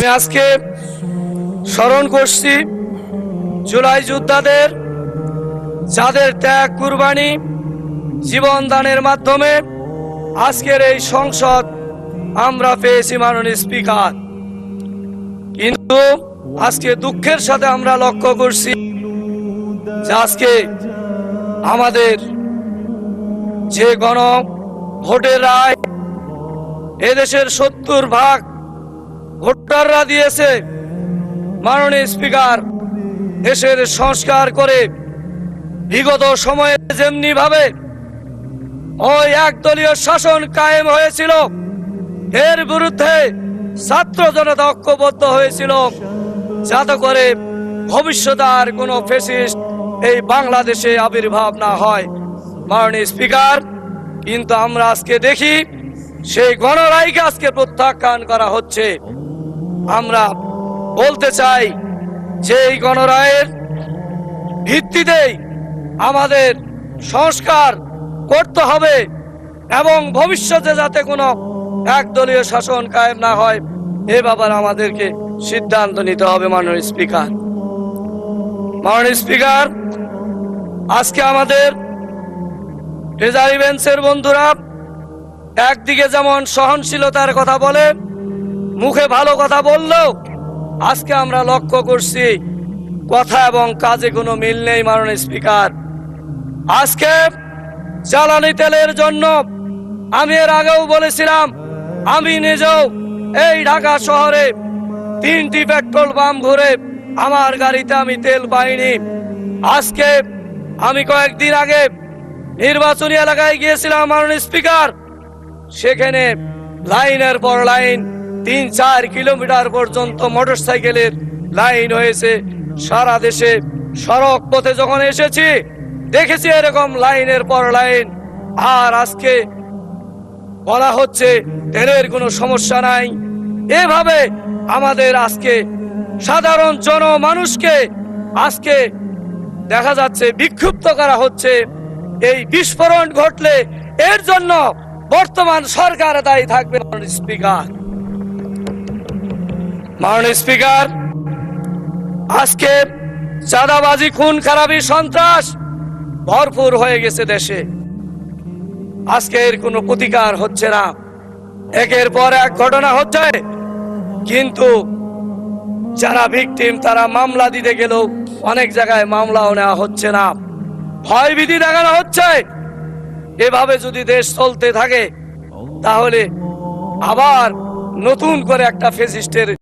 আমি আজকে স্মরণ করছি জুলাই যোদ্ধাদের, যাদের ত্যাগ কুরবানি জীবন দানের মাধ্যমে আজকের এই সংসদ আমরা পেয়েছি মাননীয় স্পিকার। কিন্তু আজকে দুঃখের সাথে আমরা লক্ষ্য করছি যে আজকে আমাদের যে গণভোটের রায় এদেশের 70% ভোটাররা দিয়েছে, মাননীয় স্পিকার দেশের সংস্কার করে বিগত সময়ে যেমনি ভাবে ওই একদলীয় শাসন কায়েম হয়েছিল, এর বিরুদ্ধে ছাত্র জনতা ঐক্যবদ্ধ হয়েছিল যাতে করে ভবিষ্যতে আর কোনো ফ্যাসিস্ট এই বাংলাদেশে আবির্ভাব না হয়। মাননীয় স্পিকার, কিন্তু আমরা আজকে দেখি সেই গণরায়কে আজকে প্রত্যাখ্যান করা হচ্ছে। আমরা বলতে চাই যে এই গণরায়ের ভিত্তিতেই আমাদের সংস্কার করতে হবে এবং ভবিষ্যতে যাতে কোনো একদলীয় শাসন কায়েম না হয় এ ব্যাপারে আমাদেরকে সিদ্ধান্ত নিতে হবে। মাননীয় স্পিকার, আজকে আমাদের ট্রেজারি বেঞ্চের বন্ধুরা একদিকে যেমন সহনশীলতার কথা বলে, মুখে ভালো কথা বললেও আজকে আমরা লক্ষ্য করছি কথা এবং কাজে কোনো মিল নেই। মাননীয় স্পিকার, আজকে জ্বালানি তেলের জন্য আমি এর আগেও বলেছিলাম, আমি নিজেও এই ঢাকা শহরে 3টি পেট্রোল পাম্প ঘুরে আমার গাড়িতে আমি তেল পাইনি। আজকে আমি কয়েকদিন আগে নির্বাচনী এলাকায় গিয়েছিলাম মাননীয় স্পিকার, সেখানে লাইনের পর লাইন 3-4 কিলোমিটার পর্যন্ত মোটরসাইকেলের লাইন হয়েছে। সারা দেশে সড়ক পথে যখন এসেছি দেখেছি এরকম লাইনের পর লাইন। আর আজকে বলা হচ্ছে তেলের কোনো সমস্যা নাই। এভাবে আমাদের আজকে সাধারণ জনমানুষকে আজকে দেখা যাচ্ছে বিক্ষুব্ধ করা হচ্ছে। এই বিস্ফোরণ ঘটলে এর জন্য বর্তমান সরকার দায়ী থাকবে। মাননীয় স্পিকার, আজকে চাঁদাবাজি, খুন খারাপি, সন্ত্রাস ভরপুর হয়ে গেছে দেশে। আজকে এর কোনো প্রতিকার হচ্ছে না, একের পর এক ঘটনা হচ্ছে, কিন্তু যারা ভিকটিম তারা মামলা দিতে গেলেও অনেক জায়গায় মামলাও নেওয়া হচ্ছে না, ভয়ভীতি দেখানো হচ্ছে। এভাবে যদি দেশ চলতে থাকে তাহলে আবার নতুন করে একটা ফ্যাসিস্টের